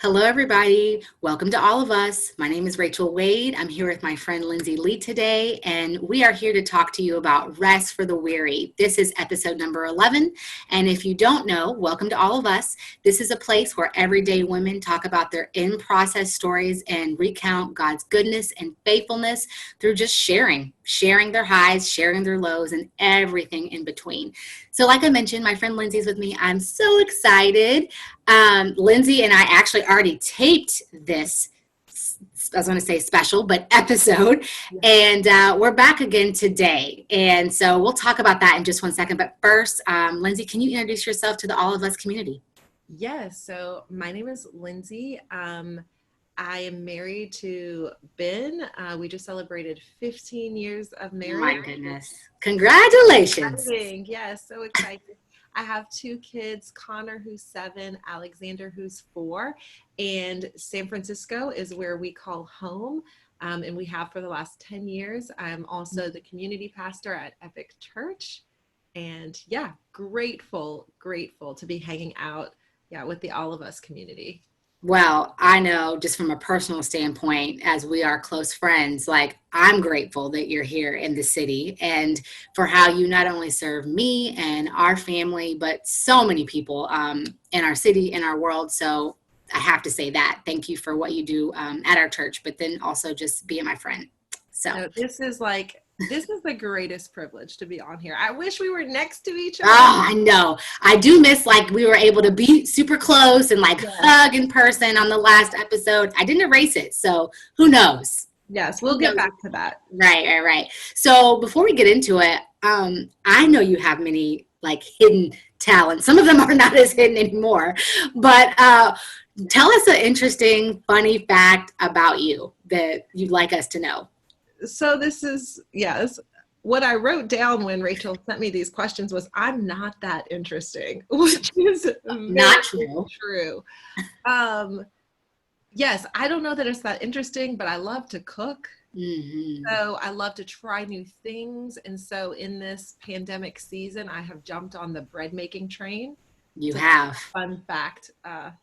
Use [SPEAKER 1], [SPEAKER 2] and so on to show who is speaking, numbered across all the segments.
[SPEAKER 1] Hello, everybody. Welcome to all of us. My name is Rachel Wade. I'm here with my friend Lindsay Lee today, and we are here to talk to you about rest for the weary. This is episode number 11, and if you don't know, welcome to all of us. This is a place where everyday women talk about their in-process stories and recount God's goodness and faithfulness through just sharing their highs, sharing their lows, and everything in between. So like I mentioned, my friend Lindsay's with me. I'm so excited. Lindsay and I actually already taped this, I was going to say special, but episode. And we're back again today. And so we'll talk about that in just one second. But first, Lindsay, can you introduce yourself to the All of Us community?
[SPEAKER 2] Yes. So my name is Lindsay. I am married to Ben. We just celebrated 15 years of marriage.
[SPEAKER 1] My goodness. Congratulations.
[SPEAKER 2] Yes, so excited. I have two kids, Connor, who's 7, Alexander, who's 4, and San Francisco is where we call home, and we have for the last 10 years. I'm also the community pastor at Epic Church, and grateful to be hanging out, with the All of Us community.
[SPEAKER 1] Well, I know just from a personal standpoint, as we are close friends, like I'm grateful that you're here in the city and for how you not only serve me and our family, but so many people in our city, in our world. So I have to say that. Thank you for what you do at our church, but then also just being my friend. So
[SPEAKER 2] this is the greatest privilege to be on here. I wish we were next to each other.
[SPEAKER 1] Oh, I know. I do miss we were able to be super close and hug in person on the last episode. I didn't erase it, so who knows?
[SPEAKER 2] Yes, we'll get back to that.
[SPEAKER 1] Right. So before we get into it, I know you have many hidden talents. Some of them are not as hidden anymore, but tell us an interesting, funny fact about you that you'd like us to know.
[SPEAKER 2] So this is, what I wrote down when Rachel sent me these questions was, I'm not that interesting, which is
[SPEAKER 1] not true.
[SPEAKER 2] Yes, I don't know that it's that interesting, but I love to cook.
[SPEAKER 1] Mm-hmm.
[SPEAKER 2] So I love to try new things. And so in this pandemic season, I have jumped on the bread making train.
[SPEAKER 1] You have.
[SPEAKER 2] Fun fact, about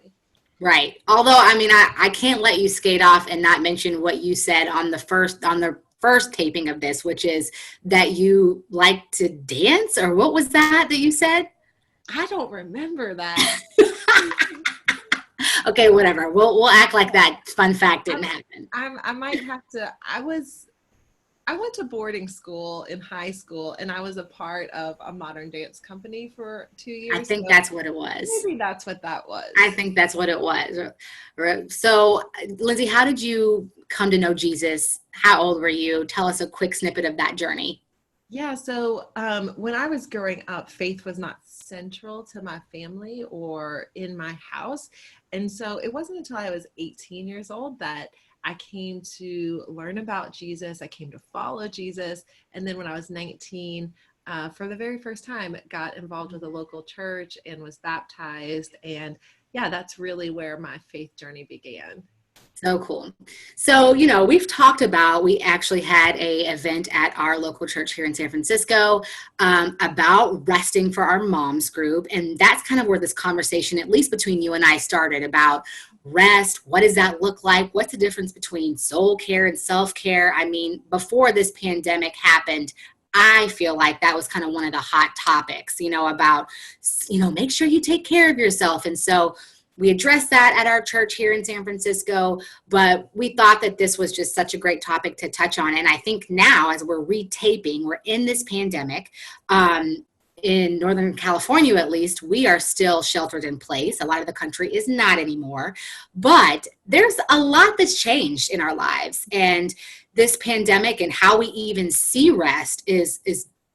[SPEAKER 2] me.
[SPEAKER 1] Right. Although, I can't let you skate off and not mention what you said on the first taping of this, which is that you like to dance, or what was that you said?
[SPEAKER 2] I don't remember that.
[SPEAKER 1] Okay, whatever. We'll act like that fun fact didn't happen.
[SPEAKER 2] I might have to. I went to boarding school in high school, and I was a part of a modern dance company for 2 years.
[SPEAKER 1] I think that's what it was.
[SPEAKER 2] Maybe that's what that was.
[SPEAKER 1] I think that's what it was. So, Lindsay, how did you come to know Jesus? How old were you? Tell us a quick snippet of that journey.
[SPEAKER 2] Yeah, so when I was growing up, faith was not central to my family or in my house. And so it wasn't until I was 18 years old that I came to learn about Jesus. I came to follow Jesus. And then when I was 19, for the very first time, got involved with a local church and was baptized. And that's really where my faith journey began.
[SPEAKER 1] So cool. So, we've talked about, we actually had a event at our local church here in San Francisco about resting for our moms group. And that's kind of where this conversation, at least between you and I, started about rest. What does that look like? What's the difference between soul care and self-care? Before this pandemic happened, I feel like that was kind of one of the hot topics, about, make sure you take care of yourself. And so we addressed that at our church here in San Francisco, but we thought that this was just such a great topic to touch on. And I think now, as we're retaping, we're in this pandemic. In Northern California, at least, we are still sheltered in place. A lot of the country is not anymore, but there's a lot that's changed in our lives. And this pandemic and how we even see rest is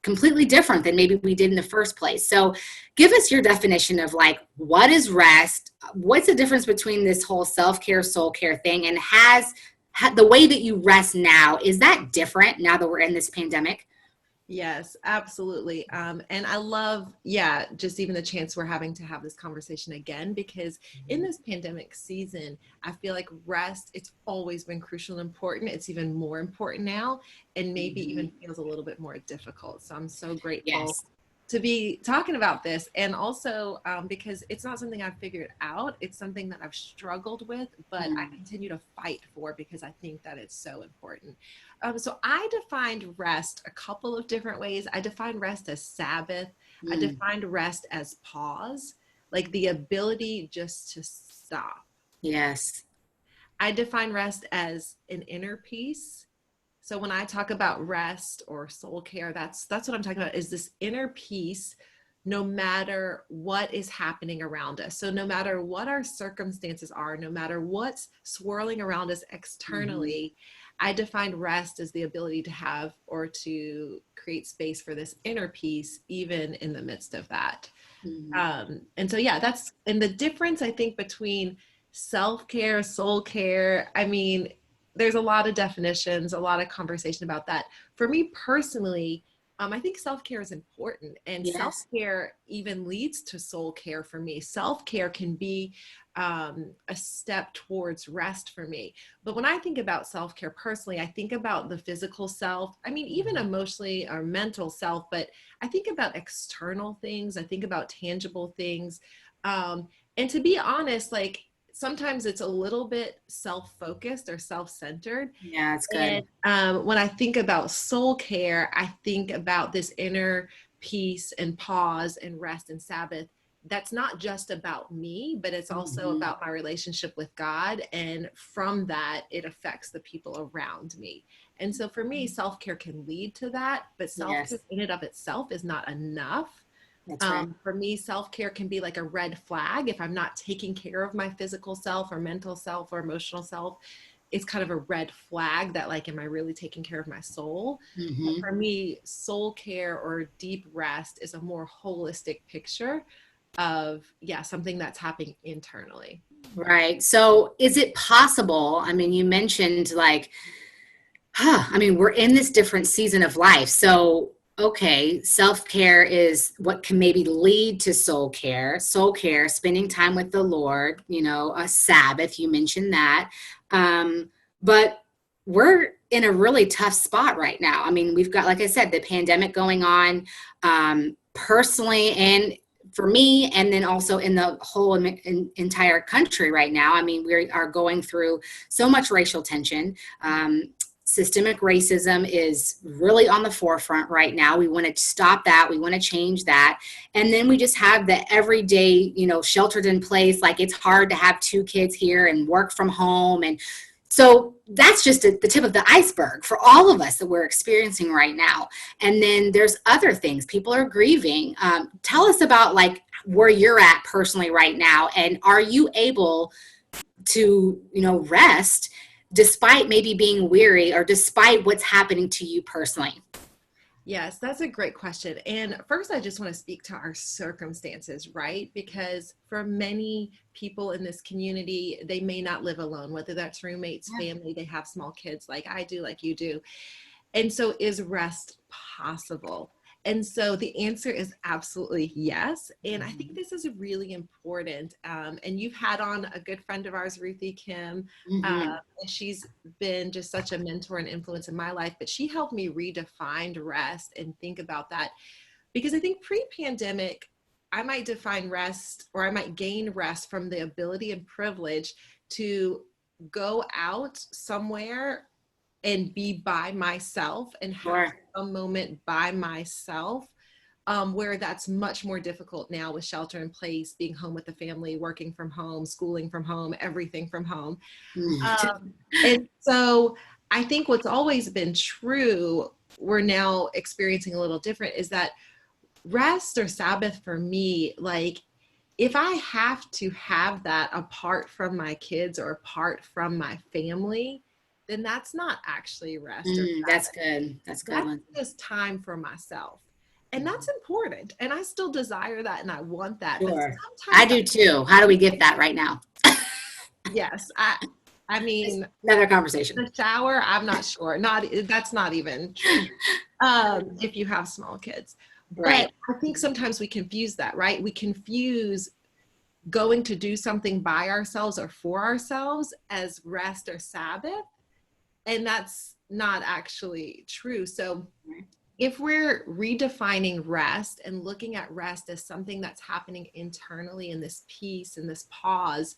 [SPEAKER 1] completely different than maybe we did in the first place. So give us your definition of what is rest? What's the difference between this whole self-care, soul care thing? And has the way that you rest now, is that different now that we're in this pandemic?
[SPEAKER 2] Yes, absolutely. And I love, just even the chance we're having to have this conversation again, because in this pandemic season, I feel like rest, it's always been crucial and important. It's even more important now, and maybe even feels a little bit more difficult. So I'm so grateful to be talking about this, and also because it's not something I've figured out. It's something that I've struggled with, but I continue to fight for because I think that it's so important. So I defined rest a couple of different ways. I defined rest as Sabbath. I defined rest as pause, like the ability just to stop.
[SPEAKER 1] Yes.
[SPEAKER 2] I define rest as an inner peace. So when I talk about rest or soul care, that's what I'm talking about, is this inner peace no matter what is happening around us. So no matter what our circumstances are, no matter what's swirling around us externally, I define rest as the ability to have or to create space for this inner peace, even in the midst of that. And so, yeah, that's, and the difference I think between self-care, soul care, I mean, there's a lot of definitions, a lot of conversation about that. For me personally, I think self-care is important, and self-care even leads to soul care for me. Self-care can be a step towards rest for me. But when I think about self-care personally, I think about the physical self. I mean, even emotionally or mental self, but I think about external things. I think about tangible things. And to be honest, like, sometimes it's a little bit self-focused or self-centered.
[SPEAKER 1] Yeah, it's good.
[SPEAKER 2] And when I think about soul care, I think about this inner peace and pause and rest and Sabbath. That's not just about me, but it's also about my relationship with God. And from that, it affects the people around me. And so for me, self-care can lead to that, but self-care in and of itself is not enough.
[SPEAKER 1] That's right.
[SPEAKER 2] For me, self-care can be like a red flag. If I'm not taking care of my physical self or mental self or emotional self, it's kind of a red flag that, like, am I really taking care of my soul? For me, soul care or deep rest is a more holistic picture of, something that's happening internally.
[SPEAKER 1] Right. So is it possible? I mean, you mentioned like, I mean, we're in this different season of life. So okay, self-care is what can maybe lead to soul care, spending time with the Lord, you know, a Sabbath, you mentioned that. But we're in a really tough spot right now. I mean, we've got, like I said, the pandemic going on, personally, and for me, and then also in the whole entire country right now. I mean, we are going through so much racial tension. Systemic racism is really on the forefront right now. We want to stop that. We want to change that. And then we just have the everyday, you know, sheltered in place. Like, it's hard to have 2 kids here and work from home. And so that's just the tip of the iceberg for all of us that we're experiencing right now. And then there's other things. People are grieving. Tell us about, like, where you're at personally right now. And are you able to, you know, rest despite maybe being weary or despite what's happening to you personally?
[SPEAKER 2] Yes, that's a great question. And first, I just want to speak to our circumstances, right? Because for many people in this community, they may not live alone, whether that's roommates, family, they have small kids like I do, like you do. And so is rest possible? And so the answer is absolutely yes. And I think this is really important. And you've had on a good friend of ours, 𝘰𝐿𝐼. And she's been just such a mentor and influence in my life, but she helped me redefine rest and think about that. Because I think pre-pandemic, I might define rest, or I might gain rest from the ability and privilege to go out somewhere and be by myself and have a moment by myself, where that's much more difficult now with shelter in place, being home with the family, working from home, schooling from home, everything from home. And so I think what's always been true, we're now experiencing a little different, is that rest or Sabbath for me, like, if I have to have that apart from my kids or apart from my family, then that's not actually rest.
[SPEAKER 1] That's good. That's good.
[SPEAKER 2] That's just time for myself. And that's important. And I still desire that and I want that.
[SPEAKER 1] Sure. I do too. How do we get that right now?
[SPEAKER 2] Yes. I mean,
[SPEAKER 1] another conversation.
[SPEAKER 2] The shower, I'm not sure. That's not even true. If you have small kids.
[SPEAKER 1] Right.
[SPEAKER 2] But I think sometimes we confuse that, right? We confuse going to do something by ourselves or for ourselves as rest or Sabbath. And that's not actually true. So if we're redefining rest and looking at rest as something that's happening internally in this peace and this pause,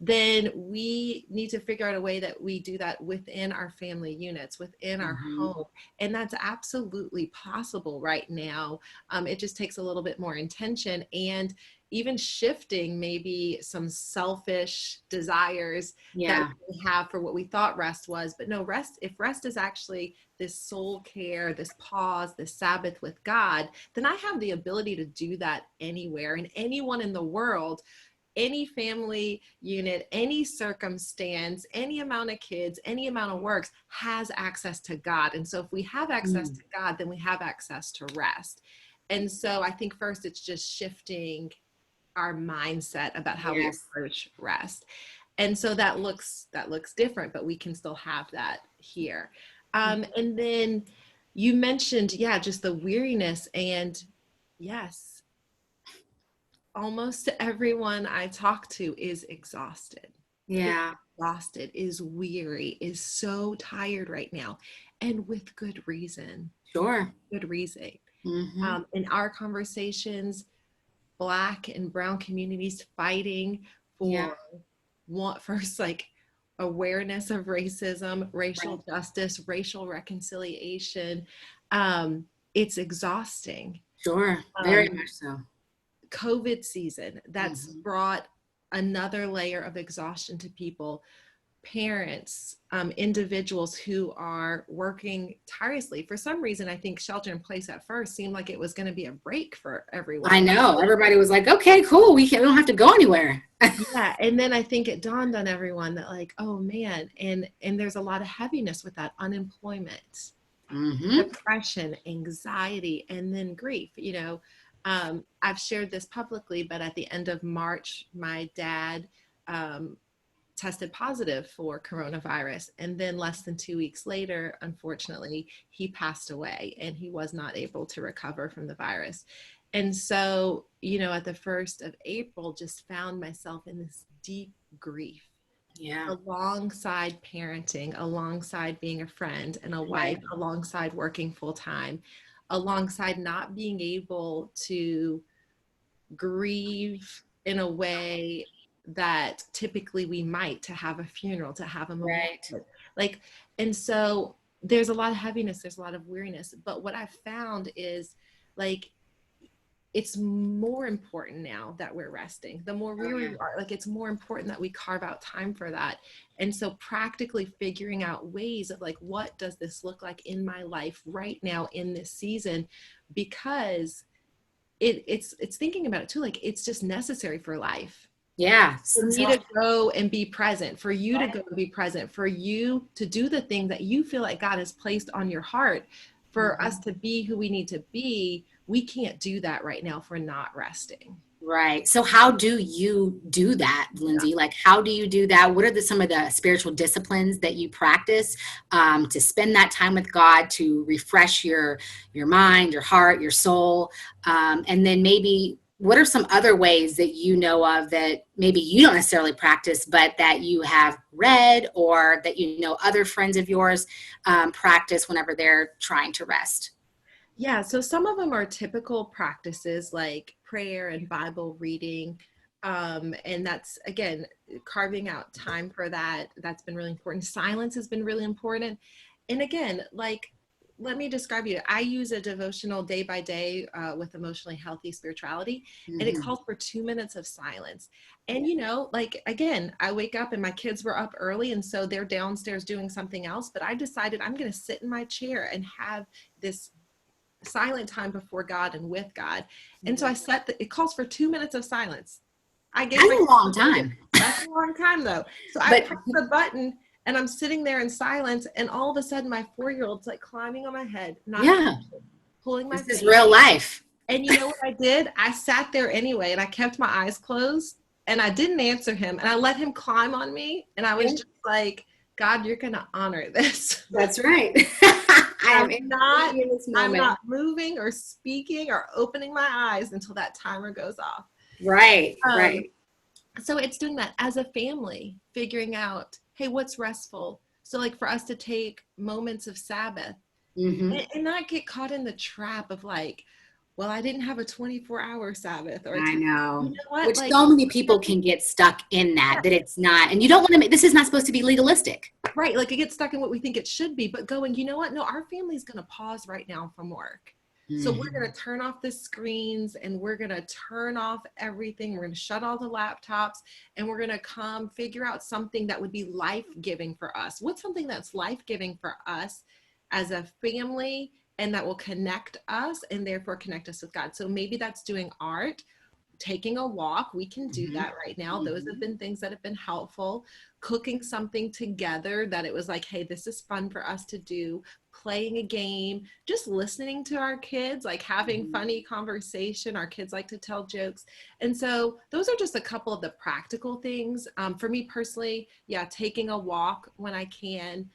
[SPEAKER 2] then we need to figure out a way that we do that within our family units, within our home. And that's absolutely possible right now. It just takes a little bit more intention and even shifting maybe some selfish desires that we have for what we thought rest was. But no, if rest is actually this soul care, this pause, this Sabbath with God, then I have the ability to do that anywhere and anyone in the world, any family unit, any circumstance, any amount of kids, any amount of works has access to God. And so if we have access to God, then we have access to rest. And so I think first it's just shifting our mindset about how we approach rest. And so that looks different, but we can still have that here. And then you mentioned, just the weariness, and yes, almost everyone I talk to is exhausted.
[SPEAKER 1] Yeah.
[SPEAKER 2] Is exhausted, is weary, is so tired right now, and with good reason.
[SPEAKER 1] Sure.
[SPEAKER 2] Good reason. In our conversations, Black and brown communities fighting for first, like, awareness of racism, racial justice, racial reconciliation. It's exhausting.
[SPEAKER 1] Sure. Very much so.
[SPEAKER 2] COVID season, that's brought another layer of exhaustion to people, parents, individuals who are working tirelessly. For some reason, I think shelter in place at first seemed like it was going to be a break for everyone.
[SPEAKER 1] I know. Everybody was like, okay, cool. We don't have to go anywhere.
[SPEAKER 2] Yeah. And then I think it dawned on everyone that, like, oh man. And there's a lot of heaviness with that: unemployment, depression, anxiety, and then grief. I've shared this publicly, but at the end of March, my dad tested positive for coronavirus. And then less than 2 weeks later, unfortunately, he passed away and he was not able to recover from the virus. And so, at the 1st of April, just found myself in this deep grief. Yeah. Alongside parenting, alongside being a friend and a wife, alongside working full time, alongside not being able to grieve in a way that typically we might, to have a funeral, to have a memorial. And so there's a lot of heaviness, there's a lot of weariness. But what I've found is, like, it's more important now that we're resting. The more weary we are, like, it's more important that we carve out time for that. And so practically figuring out ways of, like, what does this look like in my life right now in this season? Because it's thinking about it too, like, it's just necessary for life. Yeah. For me to go and be present, for you to go and be present, for you to do the thing that you feel like God has placed on your heart, for us to be who we need to be. We can't do that right now if we're not resting.
[SPEAKER 1] Right. So how do you do that, Lindsey? Like, how do you do that? What are some of the spiritual disciplines that you practice to spend that time with God, to refresh your mind, your heart, your soul? And then maybe what are some other ways that you know of that maybe you don't necessarily practice, but that you have read, or that other friends of yours practice whenever they're trying to rest?
[SPEAKER 2] Yeah, so some of them are typical practices like prayer and Bible reading. And that's, again, carving out time for that. That's been really important. Silence has been really important. And again, like, let me describe you. I use a devotional day by day with Emotionally Healthy Spirituality, and it calls for 2 minutes of silence. And, like, again, I wake up and my kids were up early, and so they're downstairs doing something else. But I decided I'm going to sit in my chair and have this silent time before God and with God. And so I it calls for 2 minutes of silence.
[SPEAKER 1] That's a long time.
[SPEAKER 2] That's a long time, though. So I press the button and I'm sitting there in silence, and all of a sudden my 4-year-old's like climbing on my head, pulling my face.
[SPEAKER 1] This is real life.
[SPEAKER 2] And you know what I did? I sat there anyway, and I kept my eyes closed, and I didn't answer him, and I let him climb on me, and I was just like, God, you're going to honor this.
[SPEAKER 1] That's right.
[SPEAKER 2] I'm not moving or speaking or opening my eyes until that timer goes off.
[SPEAKER 1] Right, right.
[SPEAKER 2] So it's doing that as a family, figuring out, hey, what's restful? So, like, for us to take moments of Sabbath,
[SPEAKER 1] Mm-hmm.
[SPEAKER 2] and not get caught in the trap of like, well, I didn't have a 24-hour Sabbath or a
[SPEAKER 1] I
[SPEAKER 2] 10, you
[SPEAKER 1] know.
[SPEAKER 2] know what?
[SPEAKER 1] Which
[SPEAKER 2] Like,
[SPEAKER 1] so many people can get stuck in that it's not, and you don't want to make, this is not supposed to be legalistic.
[SPEAKER 2] right. Like it gets stuck in what we think it should be, but going, you know what? No, our family's going to pause right now from work. So we're going to turn off the screens and we're going to turn off everything. We're going to shut all the laptops and we're going to come figure out something that would be life-giving for us. What's something that's life-giving for us as a family and that will connect us and therefore connect us with God? So maybe that's doing art, taking a walk. We can do that right now. Those have been things that have been helpful. Cooking something together that it was like, hey, this is fun for us to do. Playing a game, just listening to our kids, like having funny conversation. Our kids like to tell jokes. And so those are just a couple of the practical things. For me personally, yeah, taking a walk when I can.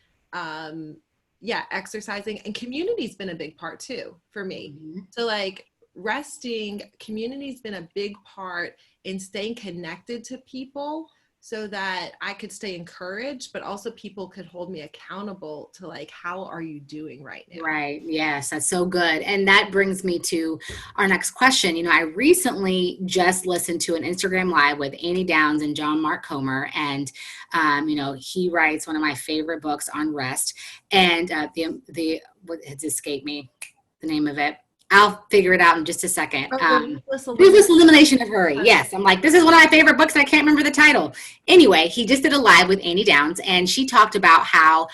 [SPEAKER 2] Yeah, exercising, and community's been a big part too for me. So like resting, community's been a big part in staying connected to people so that I could stay encouraged, but also people could hold me accountable to like, how are you doing right now?
[SPEAKER 1] Right. Yes, that's so good. And that brings me to our next question. You know, I recently just listened to an Instagram Live with Annie Downs and John Mark Comer. And, you know, he writes one of my favorite books on rest. And what has escaped me, the name of it. I'll figure it out in just a second. Ruthless Elimination of Hurry. Yes. I'm like, this is one of my favorite books. I can't remember the title. Anyway, he just did a live with Annie Downs, and she talked about how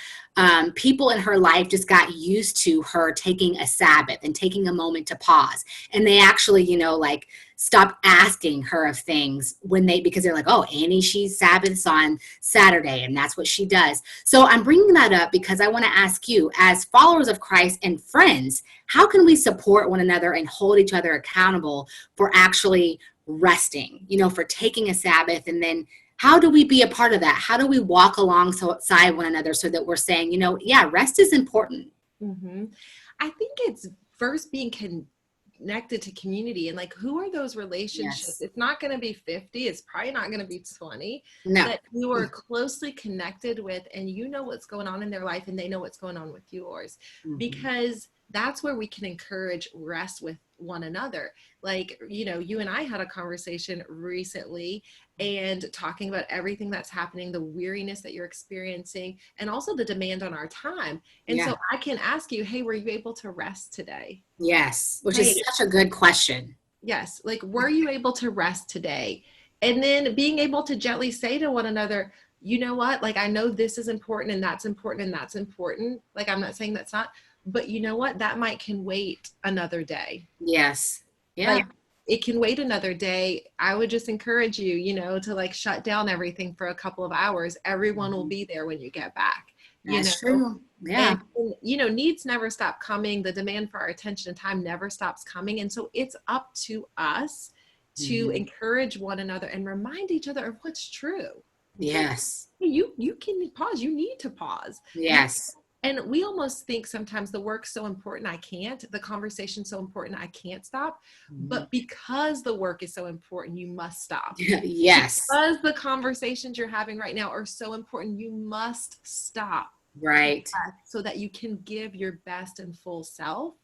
[SPEAKER 1] people in her life just got used to her taking a Sabbath and taking a moment to pause. And they actually, you know, like stopped asking her of things because they're like, oh, Annie, she Sabbaths on Saturday and that's what she does. So I'm bringing that up because I want to ask you, as followers of Christ and friends, how can we support one another and hold each other accountable for actually resting, you know, for taking a Sabbath? And then how do we be a part of that? How do we walk alongside one another so that we're saying, you know, yeah, rest is important?
[SPEAKER 2] I think it's first being connected to community and like, who are those relationships?
[SPEAKER 1] Yes.
[SPEAKER 2] It's not going to be 50. It's probably not going to be 20
[SPEAKER 1] that
[SPEAKER 2] you are closely connected with, and you know what's going on in their life and they know what's going on with yours, because that's where we can encourage rest with one another. Like, you know, you and I had a conversation recently and talking about everything that's happening, the weariness that you're experiencing, and also the demand on our time. And so I can ask you, hey, were you able to rest today?
[SPEAKER 1] Yes, which is such a good question.
[SPEAKER 2] Yes. Like, were you able to rest today? And then being able to gently say to one another, you know what, like, I know this is important and that's important and that's important. Like, I'm not saying that's not, but you know what, that can wait another day.
[SPEAKER 1] Yes. Yeah.
[SPEAKER 2] Like, it can wait another day. I would just encourage you, you know, to like shut down everything for a couple of hours. Everyone will be there when you get back.
[SPEAKER 1] That's true. Yeah.
[SPEAKER 2] And, you know, needs never stop coming. The demand for our attention and time never stops coming. And so it's up to us to encourage one another and remind each other of what's true.
[SPEAKER 1] Yes.
[SPEAKER 2] You can pause. You need to pause.
[SPEAKER 1] Yes.
[SPEAKER 2] And we almost think sometimes the work's so important, I can't. The conversation's so important, I can't stop. But because the work is so important, you must stop.
[SPEAKER 1] Yes.
[SPEAKER 2] Because the conversations you're having right now are so important, you must stop.
[SPEAKER 1] Right.
[SPEAKER 2] So that you can give your best and full self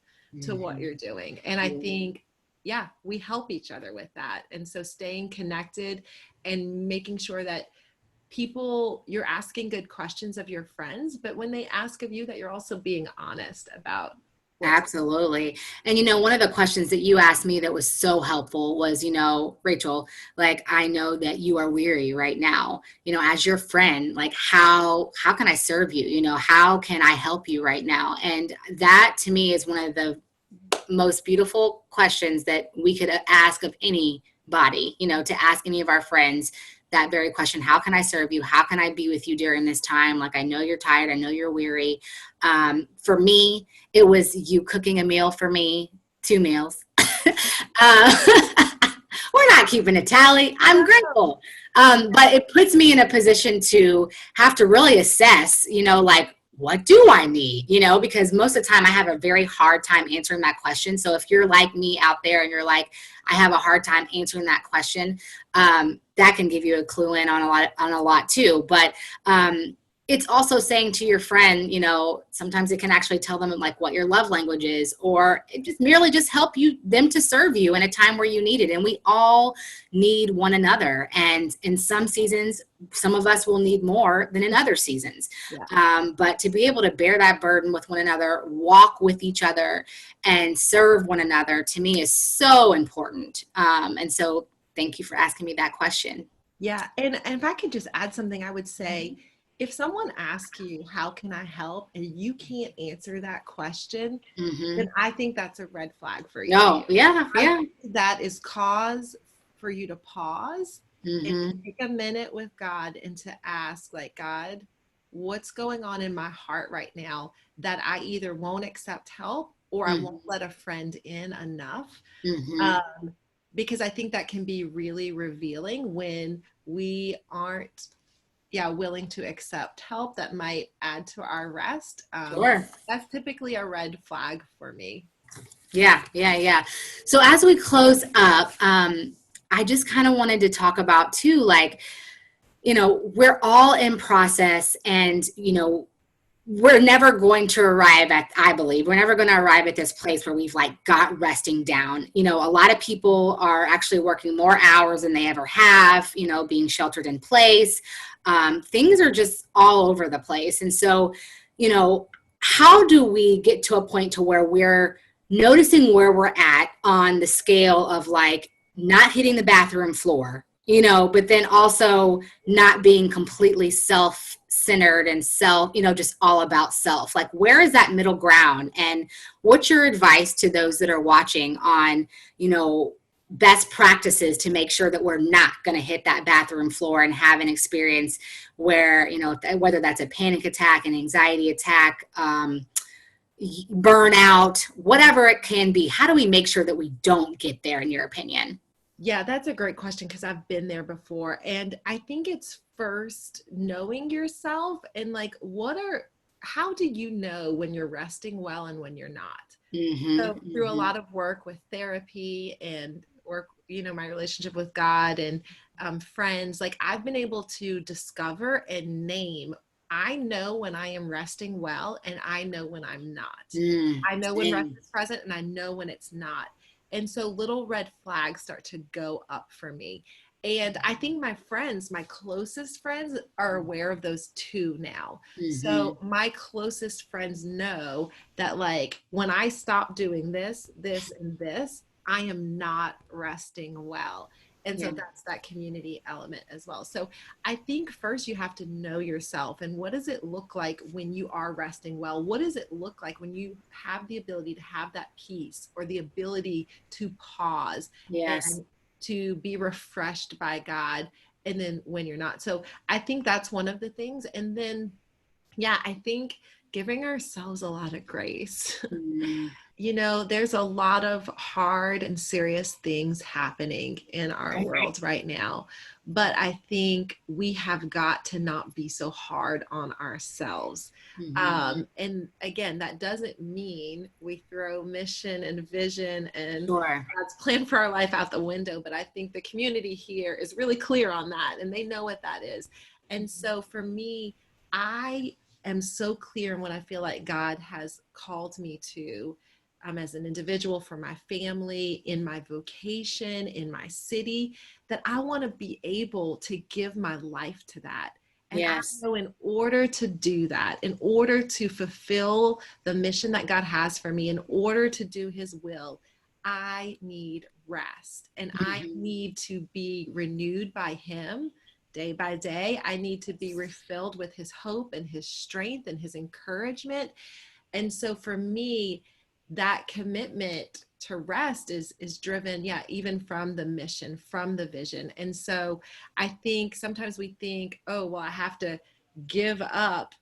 [SPEAKER 2] to what you're doing. And I think, yeah, we help each other with that. And so staying connected and making sure that you're asking good questions of your friends, but when they ask of you, that you're also being honest about.
[SPEAKER 1] Absolutely. And, you know, one of the questions that you asked me that was so helpful was, you know, Rachel, like, I know that you are weary right now, you know, as your friend, like, how can I serve you? You know, how can I help you right now? And that to me is one of the most beautiful questions that we could ask of anybody, you know, to ask any of our friends. That very question, how can I serve you? How can I be with you during this time? Like, I know you're tired. I know you're weary. For me, it was you cooking a meal for me, 2 meals. We're not keeping a tally. I'm grateful. But it puts me in a position to have to really assess, you know, like, what do I need? You know, because most of the time I have a very hard time answering that question. So if you're like me out there and you're like, I have a hard time answering that question, that can give you a clue in on a lot too. But it's also saying to your friend, sometimes it can actually tell them like what your love language is, or it just merely just help them to serve you in a time where you need it. And we all need one another. And in some seasons, some of us will need more than in other seasons.
[SPEAKER 2] Yeah.
[SPEAKER 1] But to be able to bear that burden with one another, walk with each other, and serve one another, to me is so important. And so thank you for asking me that question.
[SPEAKER 2] Yeah. And if I could just add something, I would say, if someone asks you, how can I help? And you can't answer that question, then I think that's a red flag for you.
[SPEAKER 1] Oh, yeah, yeah.
[SPEAKER 2] That is cause for you to pause and take a minute with God and to ask, like, God, what's going on in my heart right now that I either won't accept help or I won't let a friend in enough? Because I think that can be really revealing when we aren't willing to accept help that might add to our rest.
[SPEAKER 1] Sure.
[SPEAKER 2] That's typically a red flag for me.
[SPEAKER 1] Yeah. So as we close up, I just kind of wanted to talk about too, like, we're all in process, and, we're never going to arrive at, I believe, we're never going to arrive at this place where we've like got resting down. A lot of people are actually working more hours than they ever have, being sheltered in place. Things are just all over the place. And so, how do we get to a point to where we're noticing where we're at on the scale of like not hitting the bathroom floor, but then also not being completely self-centered and just all about self? Like, where is that middle ground? And what's your advice to those that are watching on, best practices to make sure that we're not going to hit that bathroom floor and have an experience where, whether that's a panic attack, an anxiety attack, burnout, whatever it can be? How do we make sure that we don't get there, in your opinion?
[SPEAKER 2] Yeah, that's a great question, because I've been there before. And I think it's first knowing yourself and like, how do you know when you're resting well and when you're not? So through a lot of work with therapy and work, my relationship with God and friends, like I've been able to discover and name, I know when I am resting well and I know when I'm not. I know when rest is present and I know when it's not. And so little red flags start to go up for me. And I think my closest friends are aware of those too now. So my closest friends know that like when I stop doing this, and this, I am not resting well. And so that's that community element as well. So I think first you have to know yourself, and what does it look like when you are resting well? What does it look like when you have the ability to have that peace or the ability to pause and to be refreshed by God, and then when you're not? So I think that's one of the things. And then, I think giving ourselves a lot of grace. There's a lot of hard and serious things happening in our world right now, but I think we have got to not be so hard on ourselves. And again, that doesn't mean we throw mission and vision and God's plan for our life out the window, but I think the community here is really clear on that, and they know what that is. And so for me, I am so clear in what I feel like God has called me to, as an individual, for my family, in my vocation, in my city, that I want to be able to give my life to that. And so in order to do that, in order to fulfill the mission that God has for me, in order to do his will, I need rest, and I need to be renewed by him day by day. I need to be refilled with his hope and his strength and his encouragement. And so for me, that commitment to rest is driven, even from the mission, from the vision. And so I think sometimes we think, oh, well, I have to give up,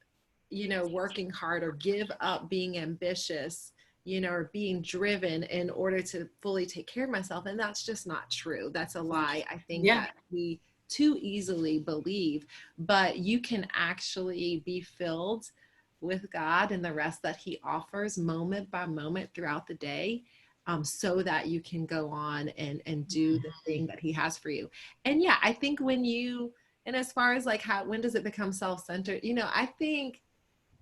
[SPEAKER 2] working hard, or give up being ambitious, or being driven in order to fully take care of myself. And that's just not true. That's a lie. I think that we too easily believe, but you can actually be filled with God and the rest that he offers moment by moment throughout the day, so that you can go on and do the thing that he has for you. And I think when you And as far as like when does it become self-centered? You know, I think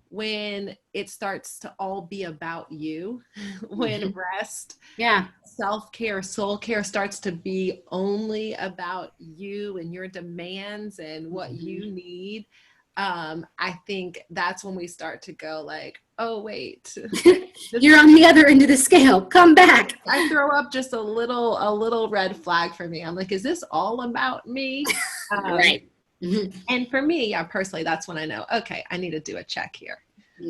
[SPEAKER 2] when it starts to all be about you, when rest,
[SPEAKER 1] Yeah.
[SPEAKER 2] self-care, soul care starts to be only about you and your demands and what you need, I think that's when we start to go like, oh, wait.
[SPEAKER 1] You're on the other end of the scale. Come back.
[SPEAKER 2] I throw up just a little red flag for me. I'm like, is this all about me?
[SPEAKER 1] Right.
[SPEAKER 2] And for me, yeah, personally, that's when I know, okay, I need to do a check here.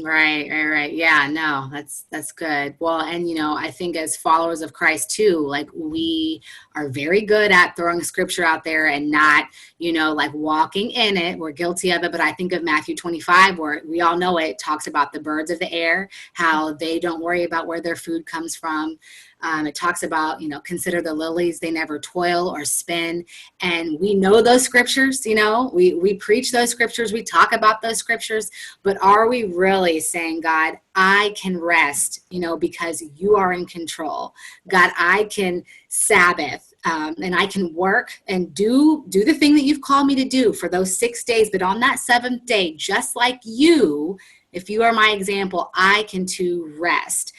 [SPEAKER 1] Right. Yeah, no, that's good. Well, and I think as followers of Christ too, like we are very good at throwing scripture out there and not, like walking in it. We're guilty of it. But I think of Matthew 25, where we all know it talks about the birds of the air, how they don't worry about where their food comes from. It talks about, consider the lilies, they never toil or spin. And we know those scriptures, we preach those scriptures, we talk about those scriptures, but are we really saying, God, I can rest, because you are in control. God, I can Sabbath, and I can work and do the thing that you've called me to do for those 6 days. But on that 7th day, just like you, if you are my example, I can too rest.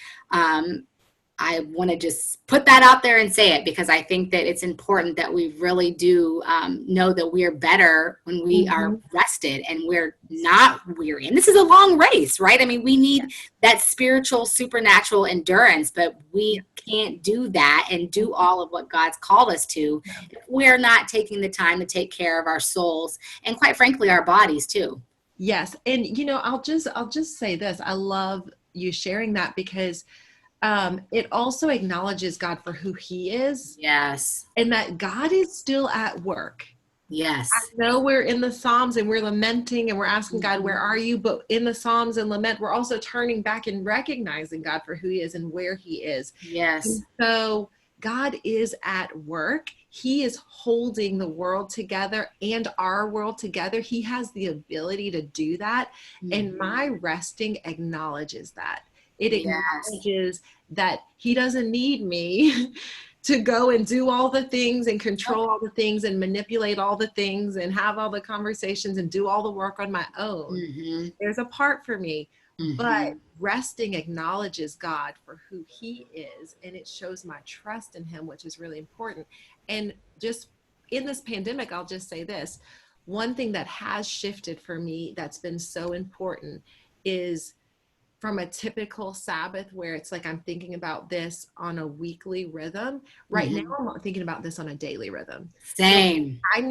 [SPEAKER 1] I want to just put that out there and say it, because I think that it's important that we really do know that we are better when we are rested and we're not weary. And this is a long race, right? I mean, we need that spiritual, supernatural endurance, but we can't do that and do all of what God's called us to if we're not taking the time to take care of our souls and, quite frankly, our bodies too.
[SPEAKER 2] Yes. And, I'll just say this. I love you sharing that, because it also acknowledges God for who he is.
[SPEAKER 1] Yes.
[SPEAKER 2] And that God is still at work.
[SPEAKER 1] Yes.
[SPEAKER 2] I know we're in the Psalms and we're lamenting and we're asking God, where are you? But in the Psalms and lament, we're also turning back and recognizing God for who he is and where he is.
[SPEAKER 1] Yes.
[SPEAKER 2] And so God is at work. He is holding the world together and our world together. He has the ability to do that. And my resting acknowledges that. It acknowledges that he doesn't need me to go and do all the things and control all the things and manipulate all the things and have all the conversations and do all the work on my own. There's a part for me, but resting acknowledges God for who he is, and it shows my trust in him, which is really important. And just in this pandemic, I'll just say this. One thing that has shifted for me that's been so important is from a typical Sabbath where it's like I'm thinking about this on a weekly rhythm. Right now, I'm thinking about this on a daily rhythm.
[SPEAKER 1] Same.
[SPEAKER 2] So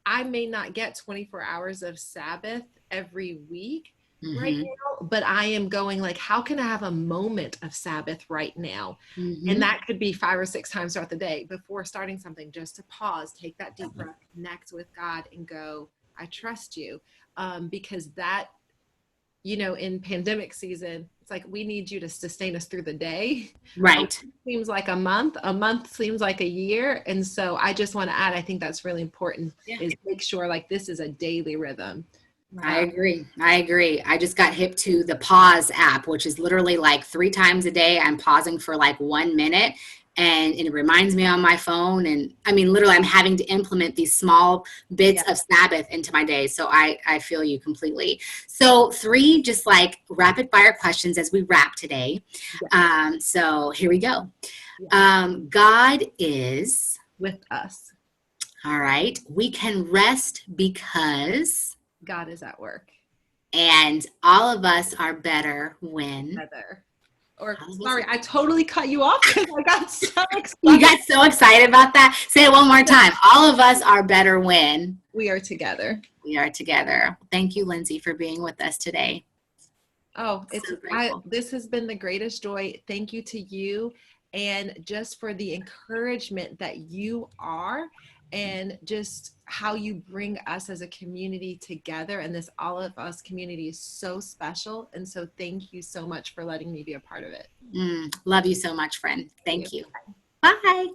[SPEAKER 2] I may not get 24 hours of Sabbath every week right now, but I am going like, how can I have a moment of Sabbath right now? And that could be 5 or 6 times throughout the day before starting something, just to pause, take that deep breath, connect with God and go, I trust you. Because that, in pandemic season, it's like, we need you to sustain us through the day.
[SPEAKER 1] Right.
[SPEAKER 2] Seems like a month seems like a year. And so I just want to add, I think that's really important, is make sure like this is a daily rhythm.
[SPEAKER 1] I agree. I just got hip to the pause app, which is literally like 3 times a day. I'm pausing for like 1 minute. And it reminds me on my phone. And I mean, literally, I'm having to implement these small bits of Sabbath into my day. So I feel you completely. So 3 just like rapid fire questions as we wrap today. So here we go. God is
[SPEAKER 2] with us.
[SPEAKER 1] All right. We can rest because
[SPEAKER 2] God is at work.
[SPEAKER 1] And all of us are better when.
[SPEAKER 2] Or sorry, I totally cut you off because I got so excited.
[SPEAKER 1] You got so excited about that? Say it one more time. All of us are better when
[SPEAKER 2] we are together.
[SPEAKER 1] We are together. Thank you, Lindsey, for being with us today.
[SPEAKER 2] Oh, this has been the greatest joy. Thank you to you, and just for the encouragement that you are, and just how you bring us as a community together. And this All of Us community is so special. And so thank you so much for letting me be a part of it.
[SPEAKER 1] Love you so much, friend. Thank you. Bye.